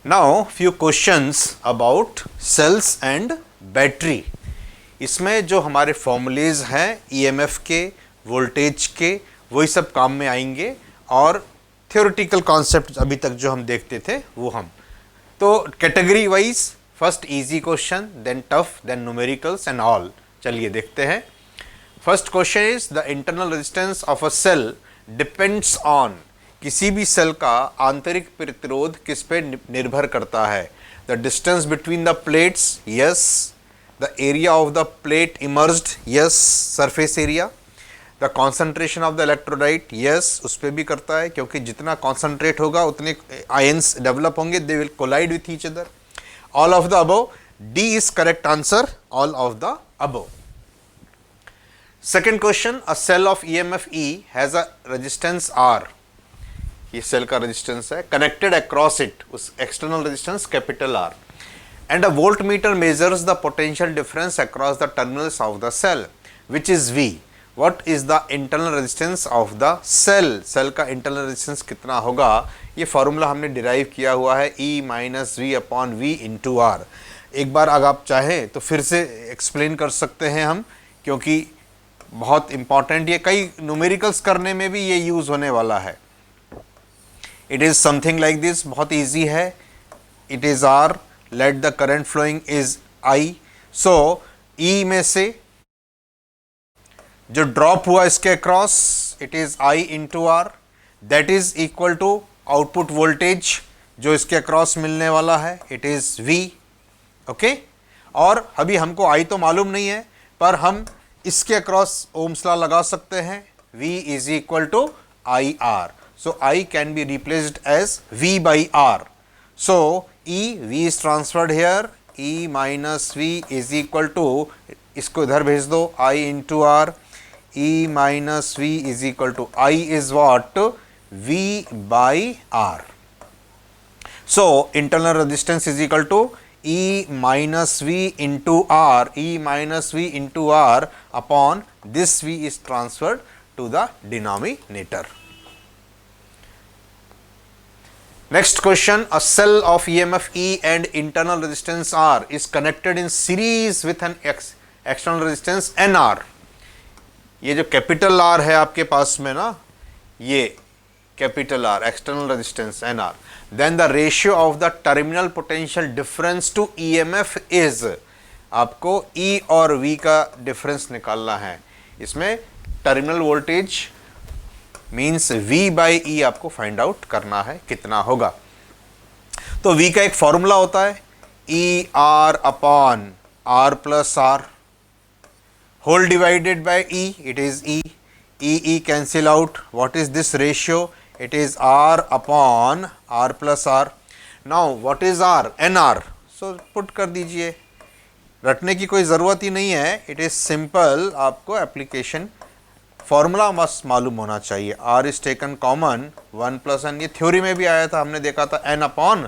Now few questions about cells and battery. इसमें जो हमारे फॉर्मूलेज हैं ईएमएफ के, वोल्टेज के, वही सब काम में आएंगे और थ्योरेटिकल कॉन्सेप्ट अभी तक जो हम देखते थे वो हम तो category wise first easy question, then tough, then numericals and all. चलिए देखते हैं। First question is the internal resistance of a cell depends on. किसी भी सेल का आंतरिक प्रतिरोध किस पे निर्भर करता है? The distance between the plates, yes. The area of the plate emerged, yes, surface area. The concentration of the electrolyte, yes, उस पर भी करता है क्योंकि जितना कॉन्सेंट्रेट होगा उतने आयंस डेवलप होंगे, they will collide with each other. All of the above, D is correct answer, all of the above. Second question, a cell of EMF E has a resistance R. ये cell का resistance है, connected across it, उस external resistance capital R, and a voltmeter measures the potential difference across the terminals of the cell which is V. What is the internal resistance of the cell? Cell का internal resistance कितना होगा? ये formula हमने derive किया हुआ है E minus V upon V into R. एक बार अगर आप चाहें तो फिर से एक्सप्लेन कर सकते हैं हम, क्योंकि बहुत इंपॉर्टेंट, ये कई न्यूमेरिकल्स करने में भी ये यूज होने वाला है। It is something like this, बहुत ईजी है। It is R, let the current flowing is I. So E में से जो ड्रॉप हुआ इसके across, it is I into R, that is equal to output voltage जो इसके अक्रॉस मिलने वाला है, इट इज वी। ओके, और अभी हमको आई तो मालूम नहीं है, पर हम इसके अक्रॉस ओम्स लॉ लगा सकते हैं, V is equal to I R. So I can be replaced as V by R. So V is transferred here, E minus V is equal to, इसको इधर भेज दो, I into R, E minus V is equal to I is what? V by R. So internal resistance is equal to E minus V into R, E minus V into R upon this V is transferred to the denominator. Next question, a cell of EMF E and internal resistance R is connected in series with an external resistance NR. ये जो capital R है आपके पास में ना, ये capital R, external resistance NR, then the ratio of the terminal potential difference to EMF is, आपको E और V का डिफरेंस निकालना है। इसमें terminal voltage means V by E आपको फाइंड आउट करना है कितना होगा। तो V का एक फॉर्मूला होता है E R upon R plus R whole divided by E, it is E cancel out. What is this ratio? It is R upon R plus R. Now what is R? NR. So put कर दीजिए, रटने की कोई ज़रूरत ही नहीं है, it is simple. आपको application formula मस्त मालूम होना चाहिए। R is taken common, 1 plus n, ये थ्योरी में भी आया था, हमने देखा था, n upon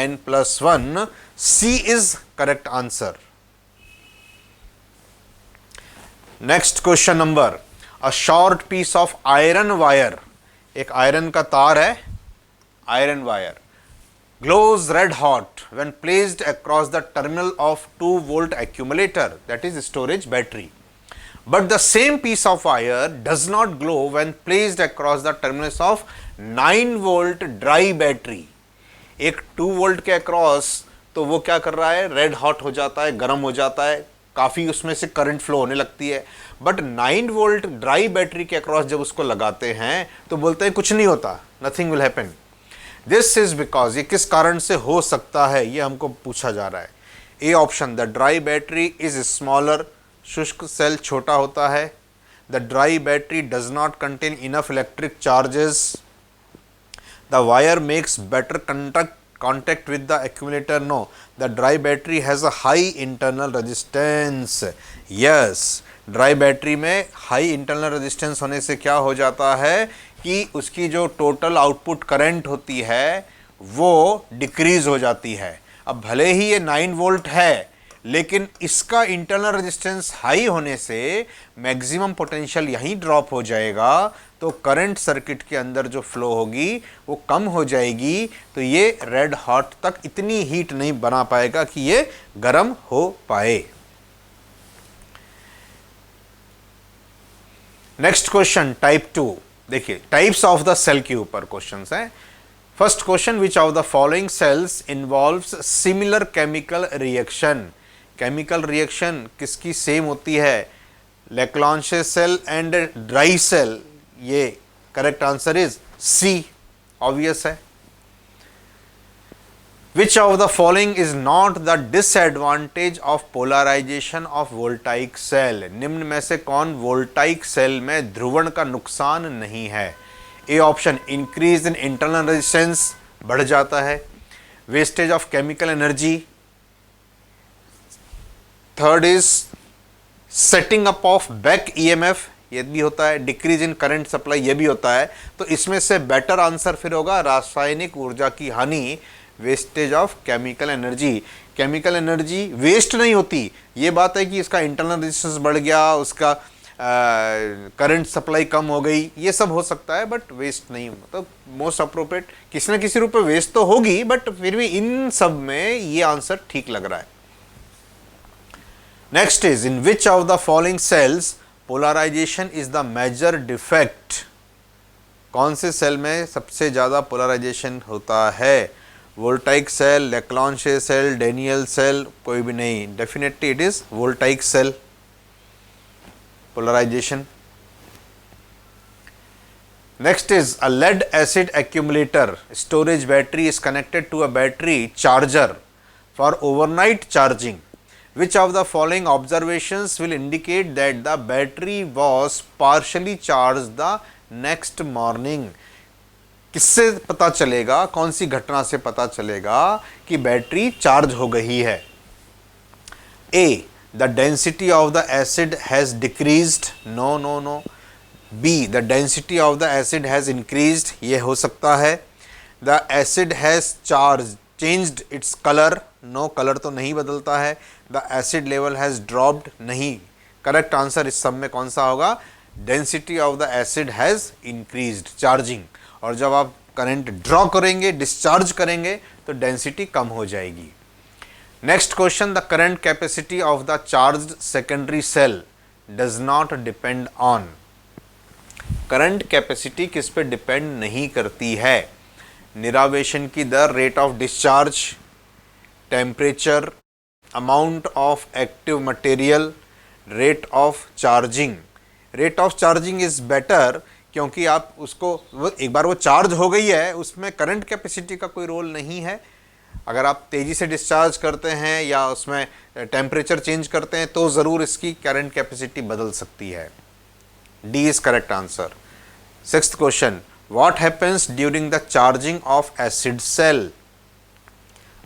n plus 1, C is correct answer. Next question number, a short piece of iron wire, एक आयरन का तार है, iron wire, glows red hot when placed across the terminal of 2 volt accumulator, that is storage battery, but the same piece of wire does not glow when placed across the terminals of 9 volt dry battery. एक 2 volt के across तो वो क्या कर रहा है, red hot हो जाता है, गर्म हो जाता है, काफ़ी उसमें से करंट फ्लो होने लगती है। बट 9 वोल्ट ड्राई बैटरी के अक्रॉस जब उसको लगाते हैं तो बोलते हैं कुछ नहीं होता, nothing will happen. This is because, ये किस कारण से हो सकता है ये हमको पूछा जा रहा है। A option, the dry battery is smaller, शुष्क सेल छोटा होता है। The dry battery does not contain enough electric charges. The wire makes better contact with the accumulator. No, the dry battery has a high internal resistance. Yes, dry battery में high internal resistance होने से क्या हो जाता है कि उसकी जो total output current होती है वो डिक्रीज हो जाती है। अब भले ही ये 9 वोल्ट है लेकिन इसका इंटरनल रेजिस्टेंस हाई होने से मैक्सिमम पोटेंशियल यहीं ड्रॉप हो जाएगा, तो करंट सर्किट के अंदर जो फ्लो होगी वो कम हो जाएगी, तो ये रेड हॉट तक इतनी हीट नहीं बना पाएगा कि ये गर्म हो पाए। नेक्स्ट क्वेश्चन टाइप 2, देखिए टाइप्स ऑफ द सेल के ऊपर क्वेश्चंस हैं। First question, which of the following cells involves similar chemical reaction. Chemical reaction किसकी सेम होती है? Leclanche cell and dry cell. ये correct answer is C, obvious है। Which of the following is not the disadvantage of polarization of voltaic cell? निम्न में से कौन voltaic cell में ध्रुवण का नुकसान नहीं है? A option, increase in internal resistance, बढ़ जाता है। Wastage of chemical energy. Third is setting up of back EMF, ये भी होता है। डिक्रीज इन करंट सप्लाई, ये भी होता है। तो इसमें से बेटर आंसर फिर होगा रासायनिक ऊर्जा की हानि, wastage of chemical energy. Chemical energy waste नहीं होती, ये बात है कि इसका इंटरनल रेजिस्टेंस बढ़ गया, उसका करंट सप्लाई कम हो गई, ये सब हो सकता है, बट वेस्ट नहीं। मतलब मोस्ट अप्रोप्रिएट किसी न किसी रूप में वेस्ट तो होगी, बट फिर भी इन सब में ये आंसर ठीक लग रहा है। Next is, in which of the following cells polarisation is the major defect. कौन से सेल में सबसे ज्यादा पोलराइजेशन होता है? Voltaic cell, Leclanche cell, Daniell cell, कोई भी नहीं। Definitely it is voltaic cell polarisation. Next is, a lead acid accumulator storage battery is connected to a battery charger for overnight charging. Which of the following observations will indicate that the battery was partially charged the next morning? किससे पता चलेगा, कौन सी घटना से पता चलेगा कि battery charge हो गई है? A, the density of the acid has decreased, no no no. B, the density of the acid has increased, ये हो सकता है। The acid has changed its colour, no, colour तो नहीं बदलता है। The acid level has dropped, नहीं। Correct answer इस सब में कौन सा होगा? Density of the acid has increased, charging. और जब आप करंट ड्रॉ करेंगे, डिस्चार्ज करेंगे, तो डेंसिटी कम हो जाएगी। Next question, the current capacity of the charged secondary cell does not depend on. Current capacity किस पे डिपेंड नहीं करती है? निरावेशन की दर, rate of discharge, temperature, amount of active material, rate of charging. Rate of charging is better, क्योंकि आप उसको एक बार वो चार्ज हो गई है, उसमें करंट कैपेसिटी का कोई रोल नहीं है। अगर आप तेज़ी से डिस्चार्ज करते हैं या उसमें टेम्परेचर चेंज करते हैं तो ज़रूर इसकी करंट कैपेसिटी बदल सकती है। D is correct answer. Sixth question, what happens during the charging of acid cell.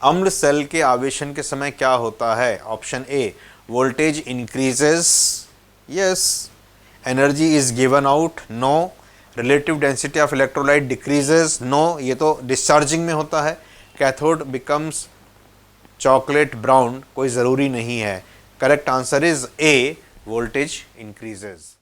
अम्ल सेल के आवेशन के समय क्या होता है? Option A, voltage increases, yes. Energy is given out, no. Relative density of electrolyte decreases, no, ये तो डिस्चार्जिंग में होता है। कैथोड बिकम्स चॉकलेट ब्राउन, कोई ज़रूरी नहीं है। Correct answer is a, voltage increases.